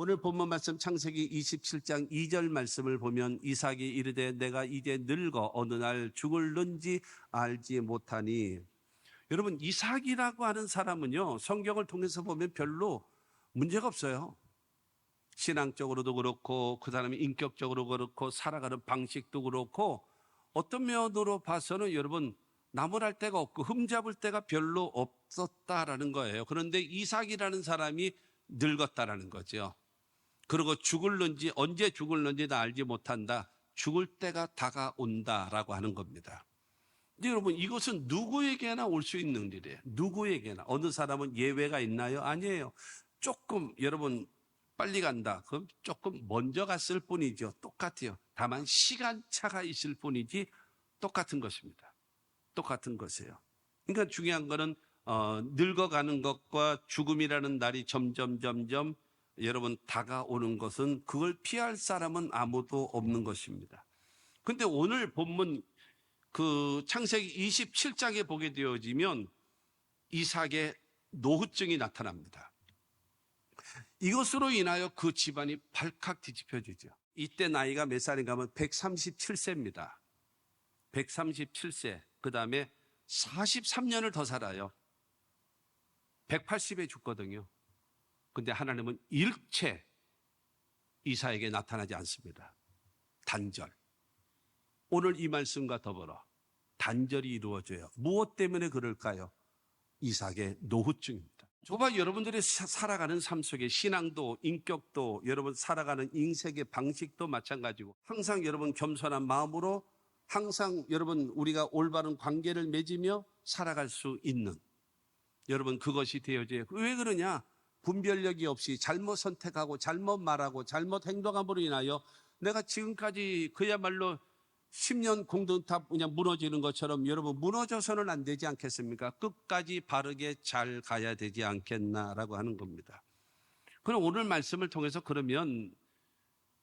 오늘 본문 말씀 창세기 27장 2절 말씀을 보면 이삭이 이르되 내가 이제 늙어 어느 날 죽을는지 알지 못하니. 여러분, 이삭이라고 하는 사람은요, 성경을 통해서 보면 별로 문제가 없어요. 신앙적으로도 그렇고 그 사람이 인격적으로 그렇고 살아가는 방식도 그렇고 어떤 면으로 봐서는 여러분 나무랄 데가 없고 흠잡을 데가 별로 없었다라는 거예요. 그런데 이삭이라는 사람이 늙었다라는 거죠. 그리고 죽을는지 언제 죽을는지도 알지 못한다. 죽을 때가 다가온다라고 하는 겁니다. 근데 여러분, 이것은 누구에게나 올 수 있는 일이에요. 누구에게나. 어느 사람은 예외가 있나요? 아니에요. 조금 여러분 빨리 간다. 그럼 조금 먼저 갔을 뿐이죠. 똑같아요. 다만 시간차가 있을 뿐이지 똑같은 것입니다. 똑같은 것이에요. 그러니까 중요한 거는 늙어가는 것과 죽음이라는 날이 점점 여러분 다가오는 것은 그걸 피할 사람은 아무도 없는 것입니다. 그런데 오늘 본문 그 창세기 27장에 보게 되어지면 이삭의 노후증이 나타납니다. 이것으로 인하여 그 집안이 발칵 뒤집혀지죠. 이때 나이가 몇 살인가 하면 137세입니다. 137세. 그 다음에 43년을 더 살아요. 180에 죽거든요. 근데 하나님은 일체 이삭에게 나타나지 않습니다. 단절. 오늘 이 말씀과 더불어 단절이 이루어져요. 무엇 때문에 그럴까요? 이삭의 노후증입니다. 저와 여러분들이 살아가는 삶 속에 신앙도 인격도 여러분 살아가는 인생의 방식도 마찬가지고 항상 여러분 겸손한 마음으로 항상 여러분 우리가 올바른 관계를 맺으며 살아갈 수 있는 여러분 그것이 되어져요. 왜 그러냐? 분별력이 없이 잘못 선택하고 잘못 말하고 잘못 행동함으로 인하여 내가 지금까지 그야말로 10년 공든탑 그냥 무너지는 것처럼 여러분 무너져서는 안 되지 않겠습니까? 끝까지 바르게 잘 가야 되지 않겠나라고 하는 겁니다. 그럼 오늘 말씀을 통해서 그러면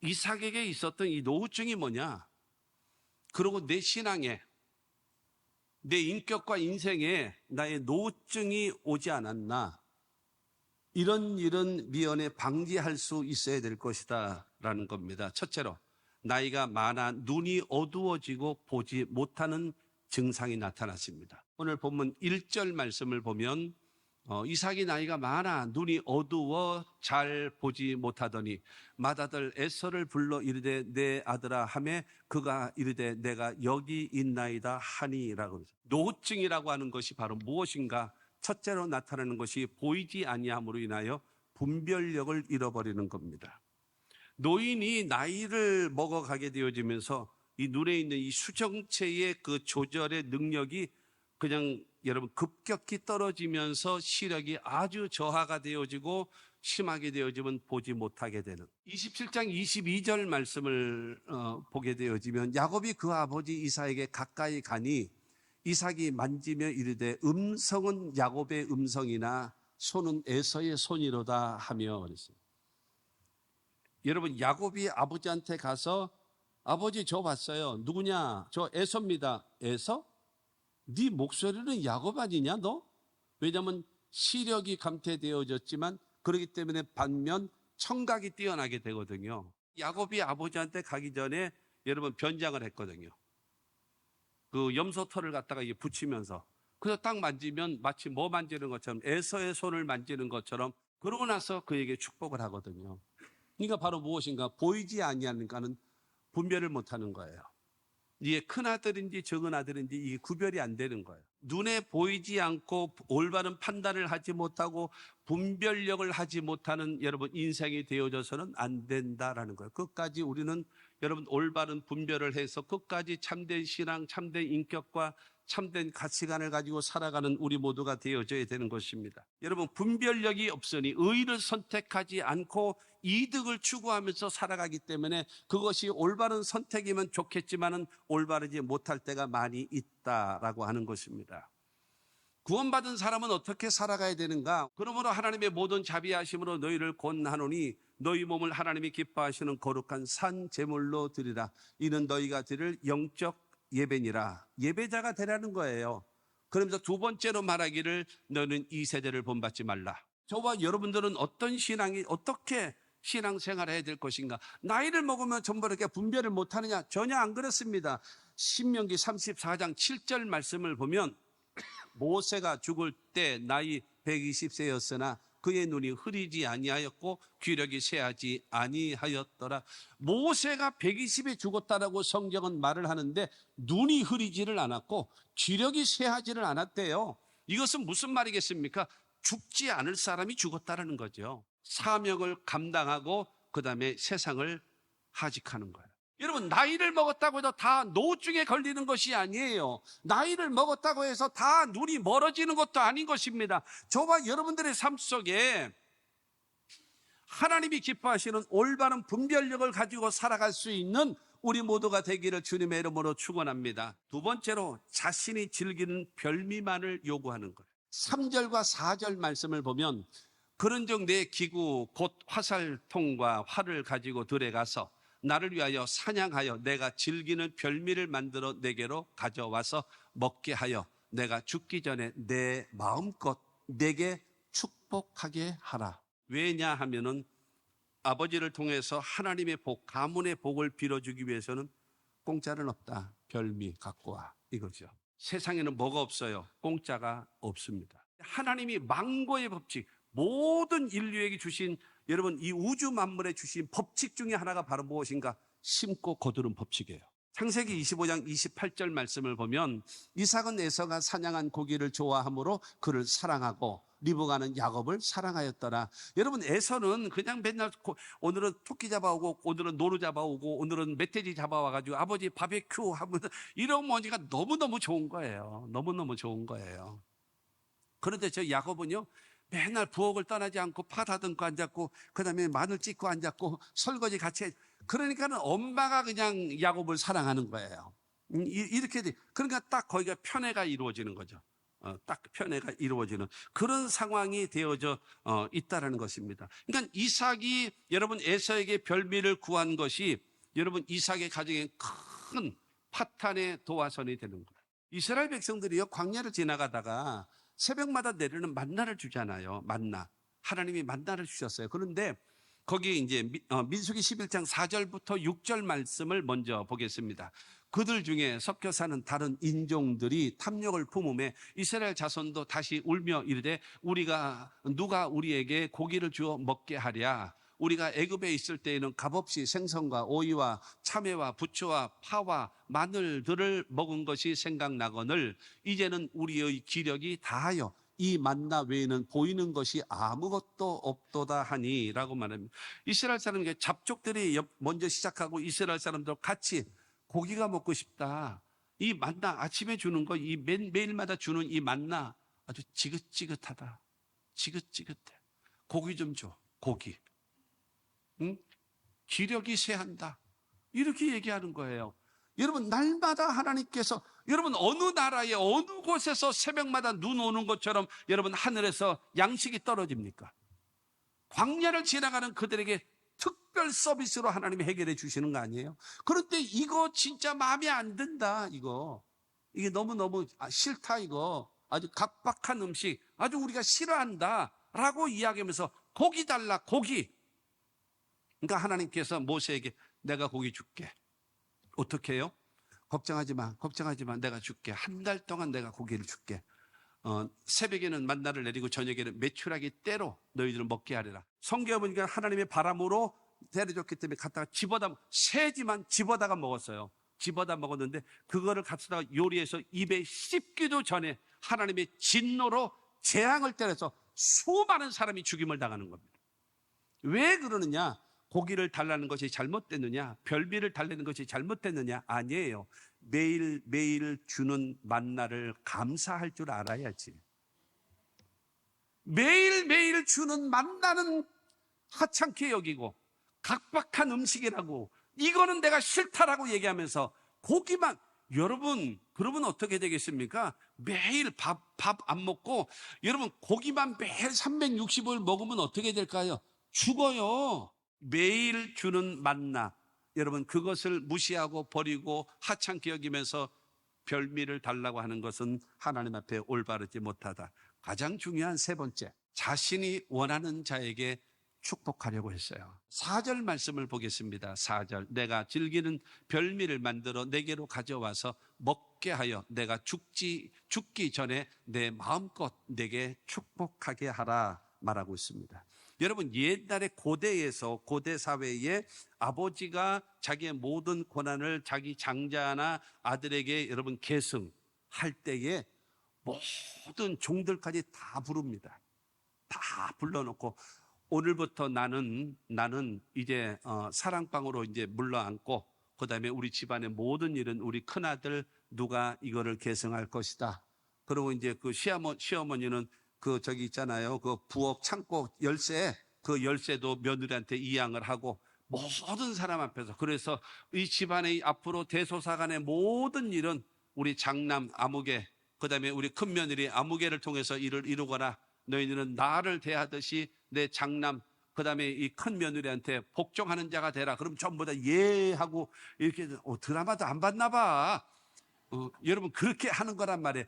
이삭에게 있었던 이 노후증이 뭐냐? 그리고 내 신앙에 내 인격과 인생에 나의 노후증이 오지 않았나? 이런 일은 미연에 방지할 수 있어야 될 것이다 라는 겁니다. 첫째로 나이가 많아 눈이 어두워지고 보지 못하는 증상이 나타났습니다. 오늘 본문 1절 말씀을 보면 이삭이 나이가 많아 눈이 어두워 잘 보지 못하더니 맏아들 에서를 불러 이르되 내 아들아 하매 그가 이르되 내가 여기 있나이다 하니라고. 노후증이라고 하는 것이 바로 무엇인가? 첫째로 나타나는 것이 보이지 아니함으로 인하여 분별력을 잃어버리는 겁니다. 노인이 나이를 먹어가게 되어지면서 이 눈에 있는 이 수정체의 그 조절의 능력이 그냥 여러분 급격히 떨어지면서 시력이 아주 저하가 되어지고 심하게 되어지면 보지 못하게 되는 27장 22절 말씀을 보게 되어지면 야곱이 그 아버지 이삭에게 가까이 가니 이삭이 만지며 이르되 음성은 야곱의 음성이나 손은 에서의 손이로다 하며 그랬어요. 여러분 야곱이 아버지한테 가서 아버지 저 봤어요. 누구냐? 저 에서입니다. 에서? 네 목소리는 야곱 아니냐 너? 왜냐하면 시력이 감퇴되어졌지만 그렇기 때문에 반면 청각이 뛰어나게 되거든요. 야곱이 아버지한테 가기 전에 여러분 변장을 했거든요. 그 염소털을 갖다가 붙이면서 그래서 딱 만지면 마치 뭐 만지는 것처럼 에서의 손을 만지는 것처럼 그러고 나서 그에게 축복을 하거든요. 그러니까 바로 무엇인가? 보이지 아니하니까는 분별을 못하는 거예요. 이게 큰 아들인지 적은 아들인지 이게 구별이 안 되는 거예요. 눈에 보이지 않고 올바른 판단을 하지 못하고 분별력을 하지 못하는 여러분 인생이 되어져서는 안 된다라는 거예요. 끝까지 우리는 여러분 올바른 분별을 해서 끝까지 참된 신앙, 참된 인격과 참된 가치관을 가지고 살아가는 우리 모두가 되어져야 되는 것입니다. 여러분 분별력이 없으니 의를 선택하지 않고 이득을 추구하면서 살아가기 때문에 그것이 올바른 선택이면 좋겠지만은 올바르지 못할 때가 많이 있다라고 하는 것입니다. 구원받은 사람은 어떻게 살아가야 되는가? 그러므로 하나님의 모든 자비하심으로 너희를 권하노니 너희 몸을 하나님이 기뻐하시는 거룩한 산 제물로 드리라. 이는 너희가 드릴 영적 예배니라. 예배자가 되라는 거예요. 그러면서 두 번째로 말하기를 너는 이 세대를 본받지 말라. 저와 여러분들은 어떤 신앙이 어떻게 신앙생활을 해야 될 것인가? 나이를 먹으면 전부 이렇게 분별을 못하느냐? 전혀 안 그렇습니다. 신명기 34장 7절 말씀을 보면 모세가 죽을 때 나이 120세였으나 그의 눈이 흐리지 아니하였고 귀력이 쇠하지 아니하였더라. 모세가 120에 죽었다라고 성경은 말을 하는데 눈이 흐리지를 않았고 귀력이 쇠하지를 않았대요. 이것은 무슨 말이겠습니까? 죽지 않을 사람이 죽었다라는 거죠. 사명을 감당하고 그 다음에 세상을 하직하는 거예요. 여러분, 나이를 먹었다고 해서 다 노증에 걸리는 것이 아니에요. 나이를 먹었다고 해서 다 눈이 멀어지는 것도 아닌 것입니다. 저와 여러분들의 삶 속에 하나님이 기뻐하시는 올바른 분별력을 가지고 살아갈 수 있는 우리 모두가 되기를 주님의 이름으로 축원합니다. 두 번째로 자신이 즐기는 별미만을 요구하는 거예요. 3절과 4절 말씀을 보면 그런즉 내 기구 곧 화살통과 활을 가지고 들에 가서 나를 위하여 사냥하여 내가 즐기는 별미를 만들어 내게로 가져와서 먹게 하여 내가 죽기 전에 내 마음껏 내게 축복하게 하라. 왜냐하면은 아버지를 통해서 하나님의 복, 가문의 복을 빌어주기 위해서는 공짜는 없다. 별미 갖고 와, 이거죠. 세상에는 뭐가 없어요? 공짜가 없습니다. 하나님이 망고의 법칙, 모든 인류에게 주신, 여러분, 이 우주 만물에 주신 법칙 중에 하나가 바로 무엇인가? 심고 거두는 법칙이에요. 창세기 25장 28절 말씀을 보면 이삭은 에서가 사냥한 고기를 좋아하므로 그를 사랑하고 리브가는 야곱을 사랑하였더라. 여러분, 에서는 그냥 맨날 오늘은 토끼 잡아오고 오늘은 노루 잡아오고 오늘은 멧돼지 잡아와가지고 아버지 바베큐 하면 이런 머니가 너무너무 좋은 거예요. 너무너무 좋은 거예요. 그런데 저 야곱은요, 맨날 부엌을 떠나지 않고 파 다듬고 앉았고 그 다음에 마늘 찍고 앉았고 설거지 같이 해. 그러니까는 엄마가 그냥 야곱을 사랑하는 거예요. 이렇게 돼. 그러니까 딱 거기가 편애가 이루어지는 거죠. 딱 편애가 이루어지는 그런 상황이 되어져 있다라는 것입니다. 그러니까 이삭이 여러분 에서에게 별미를 구한 것이 여러분 이삭의 가정에 큰 파탄의 도화선이 되는 거예요. 이스라엘 백성들이요, 광야를 지나가다가 새벽마다 내리는 만나를 주잖아요. 만나. 하나님이 만나를 주셨어요. 그런데 거기 이제 민수기 11장 4절부터 6절 말씀을 먼저 보겠습니다. 그들 중에 섞여 사는 다른 인종들이 탐욕을 품음에 이스라엘 자손도 다시 울며 이르되 누가 우리에게 고기를 주어 먹게 하랴. 우리가 애굽에 있을 때에는 값없이 생선과 오이와 참외와 부추와 파와 마늘들을 먹은 것이 생각나거늘 이제는 우리의 기력이 다하여 이 만나 외에는 보이는 것이 아무것도 없도다 하니 라고 말합니다. 이스라엘 사람에게 잡족들이 먼저 시작하고 이스라엘 사람들 같이 고기가 먹고 싶다. 이 만나 아침에 주는 거, 이 매일마다 주는 이 만나 아주 지긋지긋하다. 지긋지긋해. 고기 좀 줘. 고기. 응? 기력이 쇠한다. 이렇게 얘기하는 거예요. 여러분, 날마다 하나님께서 여러분 어느 나라에 어느 곳에서 새벽마다 눈 오는 것처럼 여러분 하늘에서 양식이 떨어집니까? 광야를 지나가는 그들에게 특별 서비스로 하나님이 해결해 주시는 거 아니에요? 그런데 이거 진짜 마음에 안 든다. 이게 너무너무 싫다. 이거 아주 각박한 음식, 아주 우리가 싫어한다 라고 이야기하면서 고기 달라, 고기. 그러니까 하나님께서 모세에게 내가 고기 줄게. 어떻게 해요? 걱정하지 마. 내가 줄게. 한 달 동안 내가 고기를 줄게. 새벽에는 만나를 내리고 저녁에는 메추라기 때로 너희들을 먹게 하리라. 성경에 보니까 하나님의 바람으로 내려줬기 때문에 갖다가 새지만 집어다가 먹었어요. 집어다 먹었는데 그거를 갖다가 요리해서 입에 씹기도 전에 하나님의 진노로 재앙을 때려서 수많은 사람이 죽임을 당하는 겁니다. 왜 그러느냐? 고기를 달라는 것이 잘못됐느냐? 별미를 달라는 것이 잘못됐느냐? 아니에요. 매일매일 주는 만나를 감사할 줄 알아야지. 매일매일 주는 만나는 하찮게 여기고 각박한 음식이라고, 이거는 내가 싫다라고 얘기하면서 고기만, 여러분 그러면 어떻게 되겠습니까? 매일 밥 안 먹고 여러분 고기만 매일 365일 먹으면 어떻게 될까요? 죽어요. 매일 주는 만나, 여러분 그것을 무시하고 버리고 하찮게 여기면서 별미를 달라고 하는 것은 하나님 앞에 올바르지 못하다. 가장 중요한 세 번째, 자신이 원하는 자에게 축복하려고 했어요. 4절 말씀을 보겠습니다. 4절. 내가 즐기는 별미를 만들어 내게로 가져와서 먹게 하여 내가 죽기 전에 내 마음껏 내게 축복하게 하라 말하고 있습니다. 여러분, 옛날에 고대에서, 고대 사회에 아버지가 자기의 모든 권한을 자기 장자나 아들에게 여러분 계승할 때에 모든 종들까지 다 부릅니다. 다 불러놓고 오늘부터 나는 이제 사랑방으로 이제 물러앉고, 그 다음에 우리 집안의 모든 일은 우리 큰아들 누가 이거를 계승할 것이다. 그리고 이제 그 시어머니는 그 저기 있잖아요. 그 부엌 창고 열쇠, 그 열쇠도 며느리한테 이양을 하고, 모든 사람 앞에서. 그래서 이 집안의 앞으로 대소사간의 모든 일은 우리 장남 아무개, 그 다음에 우리 큰며느리 아무개를 통해서 일을 이루거나, 너희들은 나를 대하듯이 내 장남, 그 다음에 이 큰며느리한테 복종하는 자가 되라. 그럼 전부 다 예 하고 이렇게 드라마도 안 봤나 봐. 여러분, 그렇게 하는 거란 말이에요.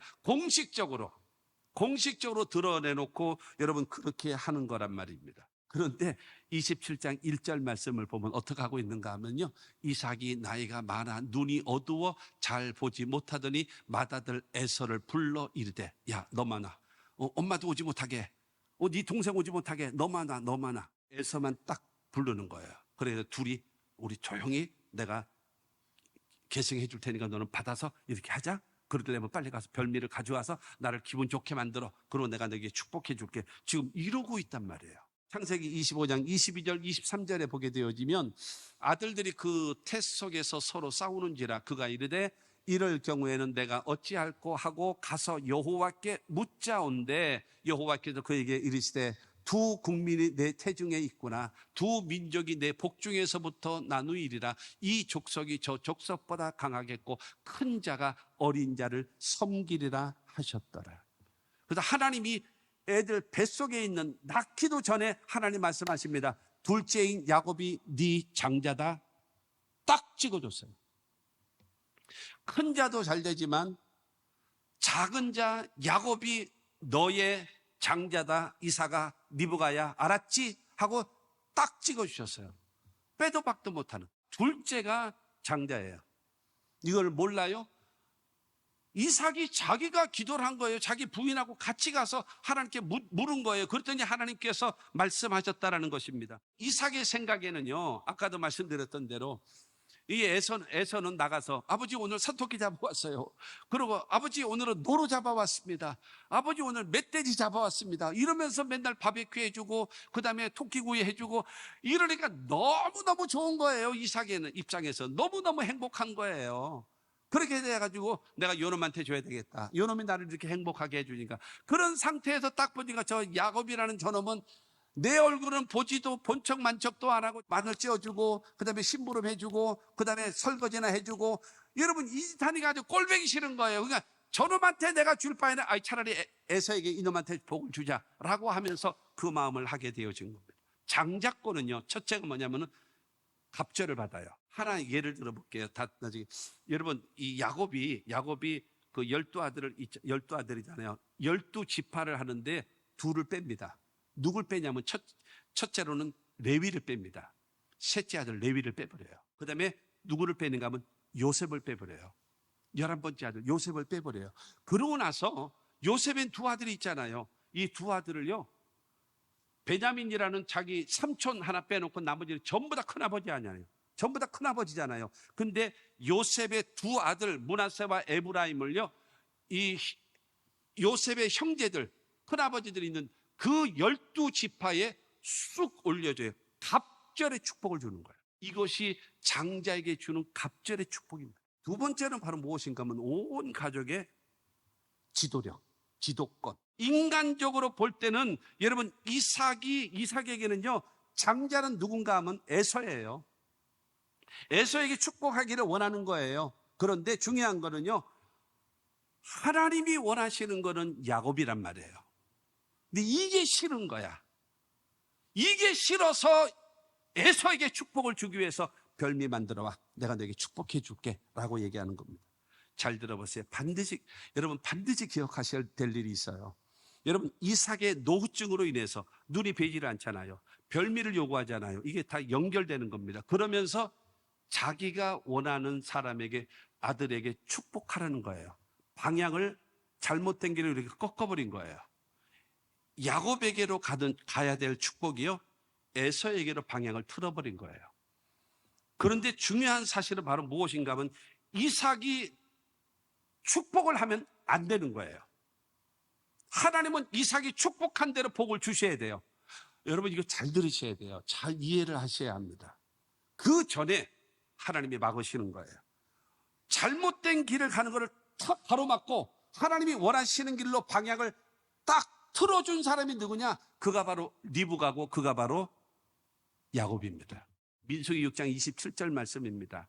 공식적으로 드러내놓고 여러분 그렇게 하는 거란 말입니다. 그런데 27장 1절 말씀을 보면 어떻게 하고 있는가 하면요, 이삭이 나이가 많아 눈이 어두워 잘 보지 못하더니 맏아들 에서를 불러 이르되, 야 너만 와. 엄마도 오지 못하게, 네 동생 오지 못하게, 너만 와. 에서만 딱 부르는 거예요. 그래서 둘이 우리 조용히 내가 계승해 줄 테니까 너는 받아서 이렇게 하자. 그러려면 빨리 가서 별미를 가져와서 나를 기분 좋게 만들어. 그리고 내가 너에게 축복해 줄게. 지금 이러고 있단 말이에요. 창세기 25장 22절 23절에 보게 되어지면 아들들이 그 태 속에서 서로 싸우는지라 그가 이르되, 이럴 경우에는 내가 어찌할꼬 하고 가서 여호와께 묻자온대, 여호와께서 그에게 이르시되, 두 국민이 내 태중에 있구나. 두 민족이 내 복중에서부터 나누이리라. 이 족속이 저 족속보다 강하겠고 큰 자가 어린 자를 섬기리라 하셨더라. 그래서 하나님이 애들 뱃속에 있는, 낳기도 전에 하나님 말씀하십니다. 둘째인 야곱이 네 장자다. 딱 찍어줬어요. 큰 자도 잘 되지만 작은 자 야곱이 너의 장자다. 이삭아, 리브가야, 알았지? 하고 딱 찍어주셨어요. 빼도 박도 못하는. 둘째가 장자예요. 이걸 몰라요? 이삭이 자기가 기도를 한 거예요. 자기 부인하고 같이 가서 하나님께 물은 거예요. 그랬더니 하나님께서 말씀하셨다라는 것입니다. 이삭의 생각에는요, 아까도 말씀드렸던 대로 이 에서는 나가서, 아버지 오늘 산토끼 잡아왔어요. 그리고 아버지 오늘은 노루 잡아왔습니다. 아버지 오늘 멧돼지 잡아왔습니다. 이러면서 맨날 바베큐 해주고, 그 다음에 토끼구이 해주고, 이러니까 너무너무 좋은 거예요. 이삭의 입장에서 너무너무 행복한 거예요. 그렇게 돼가지고 내가 요놈한테 줘야 되겠다. 요놈이 나를 이렇게 행복하게 해주니까. 그런 상태에서 딱 보니까 저 야곱이라는 저놈은 내 얼굴은 보지도 본척 만척도 안 하고 마늘 찧어주고, 그 다음에 심부름 해주고, 그 다음에 설거지나 해주고, 여러분 이 짓 하니까 아주 꼴보기 싫은 거예요. 그러니까 저놈한테 내가 줄 바에는 차라리 에서에게 이놈한테 복을 주자라고 하면서 그 마음을 하게 되어진 겁니다. 장자권은요, 첫째가 뭐냐면은 갑절을 받아요. 하나 예를 들어 볼게요. 나중에 여러분, 이 야곱이 그 12아들이잖아요. 12지파를 하는데 둘을 뺍니다. 누굴 빼냐면 첫째로는 레위를 뺍니다. 셋째 아들 레위를 빼버려요. 그 다음에 누구를 빼는가 하면 요셉을 빼버려요. 11번째 아들 요셉을 빼버려요. 그러고 나서 요셉엔 두 아들이 있잖아요. 이 두 아들을요, 베냐민이라는 자기 삼촌 하나 빼놓고 나머지는 전부 다 큰아버지 아니에요. 전부 다 큰아버지잖아요. 근데 요셉의 두 아들 므낫세와 에브라임을요, 이 요셉의 형제들, 큰아버지들이 있는 그 12지파에 쑥 올려줘요. 갑절의 축복을 주는 거예요. 이것이 장자에게 주는 갑절의 축복입니다. 두 번째는 바로 무엇인가 하면 온 가족의 지도력, 지도권. 인간적으로 볼 때는 여러분 이삭에게는요, 장자는 누군가 하면 에서예요. 에서에게 축복하기를 원하는 거예요. 그런데 중요한 거는요, 하나님이 원하시는 거는 야곱이란 말이에요. 근데 이게 싫은 거야. 이게 싫어서 에서에게 축복을 주기 위해서 별미 만들어와. 내가 너에게 축복해 줄게 라고 얘기하는 겁니다. 잘 들어보세요. 여러분 반드시 기억하셔야 될 일이 있어요. 여러분, 이삭의 노후증으로 인해서 눈이 보이질 않잖아요. 별미를 요구하잖아요. 이게 다 연결되는 겁니다. 그러면서 자기가 원하는 사람에게, 아들에게 축복하라는 거예요. 방향을 잘못된 길을 이렇게 꺾어버린 거예요. 야곱에게로 가야 될 축복이요, 에서에게로 방향을 틀어버린 거예요. 그런데 중요한 사실은 바로 무엇인가 하면 이삭이 축복을 하면 안 되는 거예요. 하나님은 이삭이 축복한 대로 복을 주셔야 돼요. 여러분, 이거 잘 들으셔야 돼요. 잘 이해를 하셔야 합니다. 그 전에 하나님이 막으시는 거예요. 잘못된 길을 가는 것을 탁 가로막고 하나님이 원하시는 길로 방향을 딱 틀어준 사람이 누구냐? 그가 바로 리브가고 그가 바로 야곱입니다. 민수기 6장 27절 말씀입니다.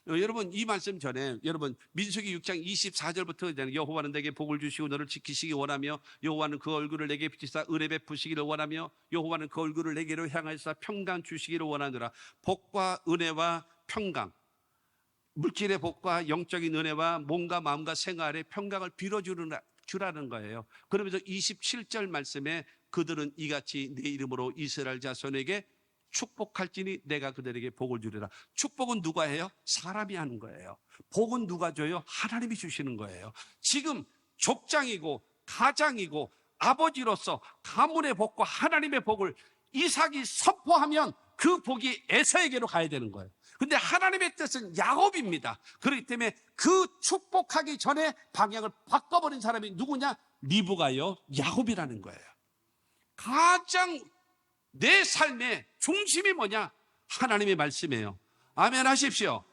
여러분, 이 말씀 전에 여러분 민수기 6장 24절부터 여호와는 내게 복을 주시고 너를 지키시기 원하며 여호와는 그 얼굴을 내게 비치사 은혜 베푸시기를 원하며 여호와는 그 얼굴을 내게로 향하사 평강 주시기를 원하노라. 복과 은혜와 평강, 물질의 복과 영적인 은혜와 몸과 마음과 생활의 평강을 빌어주라는 거예요. 그러면서 27절 말씀에 그들은 이같이 내 이름으로 이스라엘 자손에게 축복할지니 내가 그들에게 복을 주리라. 축복은 누가 해요? 사람이 하는 거예요. 복은 누가 줘요? 하나님이 주시는 거예요. 지금 족장이고 가장이고 아버지로서 가문의 복과 하나님의 복을 이삭이 선포하면 그 복이 에서에게로 가야 되는 거예요. 근데 하나님의 뜻은 야곱입니다. 그렇기 때문에 그 축복하기 전에 방향을 바꿔버린 사람이 누구냐? 리브가요, 야곱이라는 거예요. 가장 내 삶의 중심이 뭐냐? 하나님의 말씀이에요. 아멘 하십시오.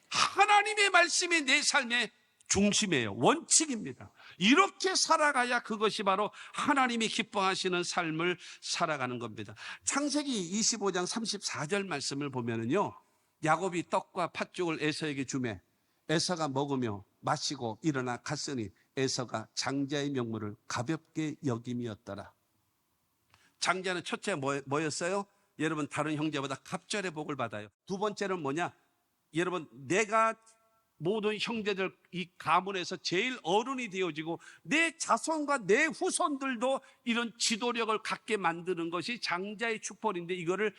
하나님의 말씀이 내 삶의 중심이에요. 원칙입니다. 이렇게 살아가야 그것이 바로 하나님이 기뻐하시는 삶을 살아가는 겁니다. 창세기 25장 34절 말씀을 보면은요, 야곱이 떡과 팥죽을 에서에게 주매 에서가 먹으며 마시고 일어나 갔으니 에서가 장자의 명물을 가볍게 여김이었더라. 장자는 첫째 뭐였어요? 여러분, 다른 형제보다 갑절의 복을 받아요. 두 번째는 뭐냐? 여러분, 내가 모든 형제들 이 가문에서 제일 어른이 되어지고 내 자손과 내 후손들도 이런 지도력을 갖게 만드는 것이 장자의 축복인데 이거를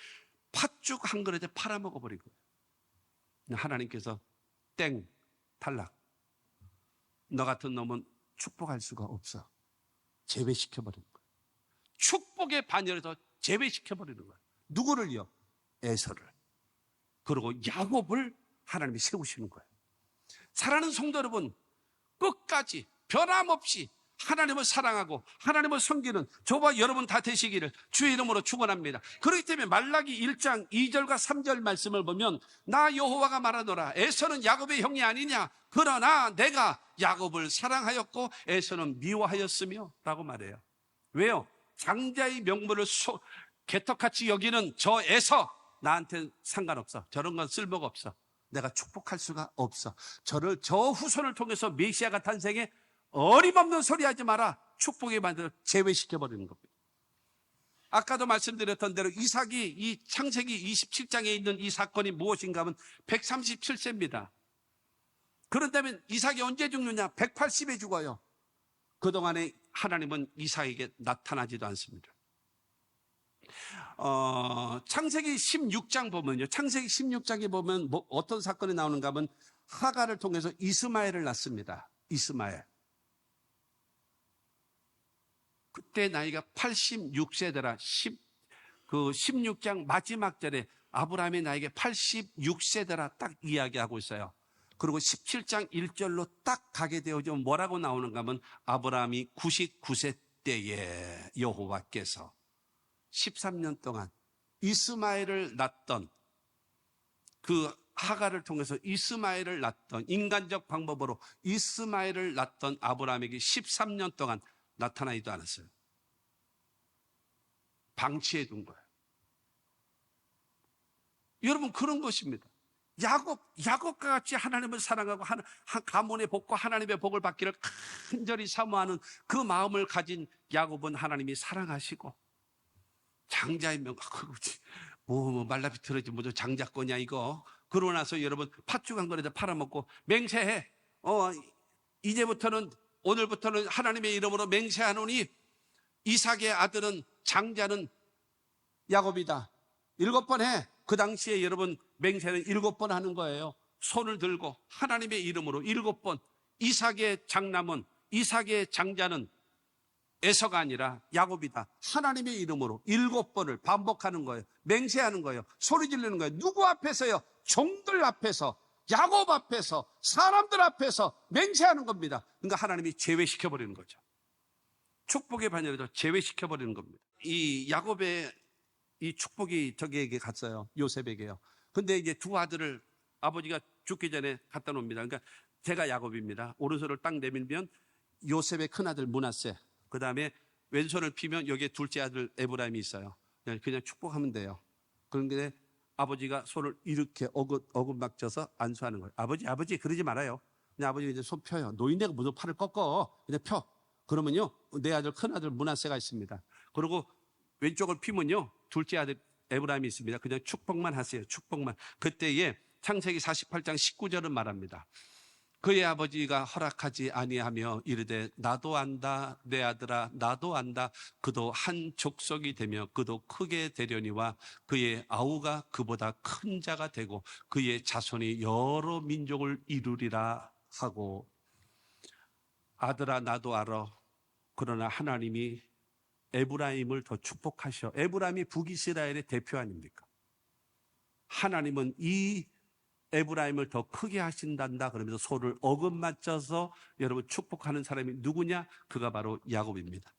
팥죽 한 그릇에 팔아먹어버린 거예요. 하나님께서 땡, 탈락. 너 같은 놈은 축복할 수가 없어. 제외시켜버린 거예요. 축복의 반열에서 제외시켜버리는 거예요. 누구를요? 에서를. 그리고 야곱을 하나님이 세우시는 거예요. 사랑하는 성도 여러분, 끝까지 변함없이 하나님을 사랑하고 하나님을 섬기는 저와 여러분 다 되시기를 주의 이름으로 축원합니다. 그렇기 때문에 말라기 1장 2절과 3절 말씀을 보면 나 여호와가 말하노라. 에서는 야곱의 형이 아니냐? 그러나 내가 야곱을 사랑하였고 에서는 미워하였으며 라고 말해요. 왜요? 장자의 명물을 개떡같이 여기는 저 에서 나한테 상관없어. 저런 건 쓸모가 없어. 내가 축복할 수가 없어. 저 후손을 통해서 메시아가 탄생해 어림없는 소리 하지 마라. 축복에 만들어 제외시켜버리는 겁니다. 아까도 말씀드렸던 대로 이삭이 이 창세기 27장에 있는 이 사건이 무엇인가 하면 137세입니다. 그런다면 이삭이 언제 죽느냐? 180에 죽어요. 그동안에 하나님은 이삭에게 나타나지도 않습니다. 창세기 16장 보면요. 창세기 16장에 보면 어떤 사건이 나오는가 하면 하갈을 통해서 이스마엘을 낳습니다. 이스마엘. 그때 나이가 86세더라. 16장 마지막 절에 아브라함의 나이가 86세더라 딱 이야기하고 있어요. 그리고 17장 1절로 딱 가게 되어지면 뭐라고 나오는가 하면 아브라함이 99세 때에 여호와께서 13년 동안 이스마엘을 낳던 그 하갈을 통해서 이스마엘을 낳던 인간적 방법으로 이스마엘을 낳던 아브라함에게 13년 동안 나타나지도 않았어요. 방치해 둔 거예요. 여러분, 그런 것입니다. 야곱과 같이 하나님을 사랑하고 가문의 복과 하나님의 복을 받기를 간절히 사모하는 그 마음을 가진 야곱은 하나님이 사랑하시고 장자의 명, 말라비틀어지 뭐죠? 장자거냐 이거. 그러고 나서 여러분 팥죽 한 그릇에 팔아먹고 맹세해. 오늘부터는 하나님의 이름으로 맹세하노니 이삭의 아들은 장자는 야곱이다. 7번 해. 그 당시에 여러분 맹세는 7번 하는 거예요. 손을 들고 하나님의 이름으로 7번. 이삭의 장남은, 이삭의 장자는 에서가 아니라 야곱이다. 하나님의 이름으로 7번을 반복하는 거예요. 맹세하는 거예요. 소리 지르는 거예요. 누구 앞에서요? 종들 앞에서, 야곱 앞에서, 사람들 앞에서 맹세하는 겁니다. 그러니까 하나님이 제외시켜버리는 거죠. 축복의 반열에서 제외시켜버리는 겁니다. 이 야곱의 이 축복이 저기에게 갔어요. 요셉에게요. 근데 이제 두 아들을 아버지가 죽기 전에 갖다 놓습니다. 그러니까 제가 야곱입니다. 오른손을 딱 내밀면 요셉의 큰아들 므낫세, 그 다음에 왼손을 피면 여기에 둘째 아들 에브라임이 있어요. 그냥 축복하면 돼요. 그런데 아버지가 손을 이렇게 어긋막져서 안수하는 거예요. 아버지 그러지 말아요. 그냥 아버지가 이제 손 펴요. 노인네가 무슨 팔을 꺾어. 그냥 펴. 그러면요, 내 아들 큰아들 므낫세가 있습니다. 그리고 왼쪽을 피면요, 둘째 아들 에브라임이 있습니다. 그냥 축복만 하세요. 축복만. 그때에 창세기 48장 19절은 말합니다. 그의 아버지가 허락하지 아니하며 이르되 나도 안다 내 아들아 나도 안다. 그도 한 족속이 되며 그도 크게 되려니와 그의 아우가 그보다 큰 자가 되고 그의 자손이 여러 민족을 이루리라 하고. 아들아 나도 알아. 그러나 하나님이 에브라임을 더 축복하셔. 에브라임이 북이스라엘의 대표 아닙니까? 하나님은 이 에브라임을 더 크게 하신단다 그러면서 손을 어긋맞춰서 여러분 축복하는 사람이 누구냐? 그가 바로 야곱입니다.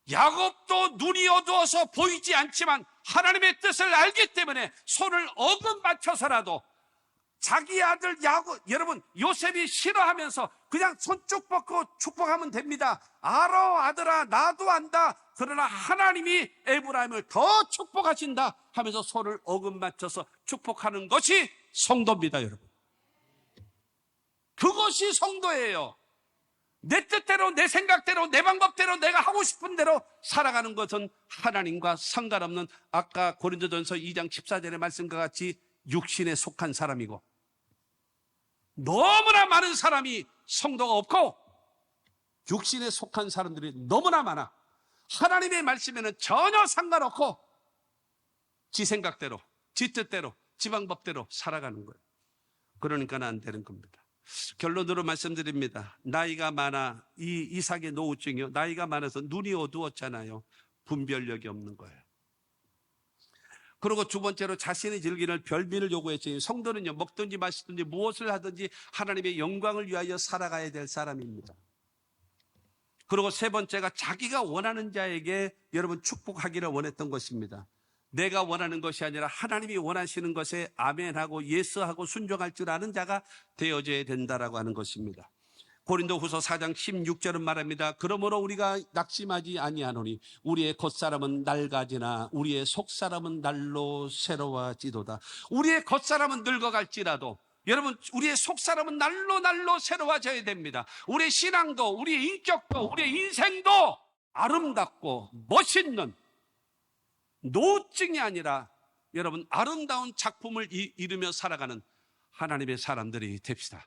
야곱도 눈이 어두워서 보이지 않지만 하나님의 뜻을 알기 때문에 손을 어긋맞춰서라도 자기 아들 야곱, 여러분 요셉이 싫어하면서 그냥 손 쭉 뻗고 축복하면 됩니다. 알아 아들아 나도 안다. 그러나 하나님이 에브라임을 더 축복하신다 하면서 손을 어긋맞춰서 축복하는 것이 성도입니다. 여러분, 그것이 성도예요. 내 뜻대로 내 생각대로 내 방법대로 내가 하고 싶은 대로 살아가는 것은 하나님과 상관없는, 아까 고린도전서 2장 14절의 말씀과 같이 육신에 속한 사람이고, 너무나 많은 사람이 성도가 없고 육신에 속한 사람들이 너무나 많아. 하나님의 말씀에는 전혀 상관없고 지 생각대로 지 뜻대로 지 방법대로 살아가는 거예요. 그러니까 안 되는 겁니다. 결론으로 말씀드립니다. 나이가 많아, 이 이삭의 노후증이요, 나이가 많아서 눈이 어두웠잖아요. 분별력이 없는 거예요. 그리고 두 번째로 자신의 즐기는 별미를 요구했죠. 성도는요, 먹든지 마시든지 무엇을 하든지 하나님의 영광을 위하여 살아가야 될 사람입니다. 그리고 세 번째가 자기가 원하는 자에게 여러분 축복하기를 원했던 것입니다. 내가 원하는 것이 아니라 하나님이 원하시는 것에 아멘하고 예스하고 순종할 줄 아는 자가 되어져야 된다라고 하는 것입니다. 고린도후서 4장 16절은 말합니다. 그러므로 우리가 낙심하지 아니하노니 우리의 겉사람은 낡아지나 우리의 속사람은 날로 새로워지도다. 우리의 겉사람은 늙어갈지라도 여러분, 우리의 속사람은 날로 새로워져야 됩니다. 우리의 신앙도, 우리의 인격도, 우리의 인생도 아름답고 멋있는 노증이 아니라 여러분 아름다운 작품을 이루며 살아가는 하나님의 사람들이 됩시다.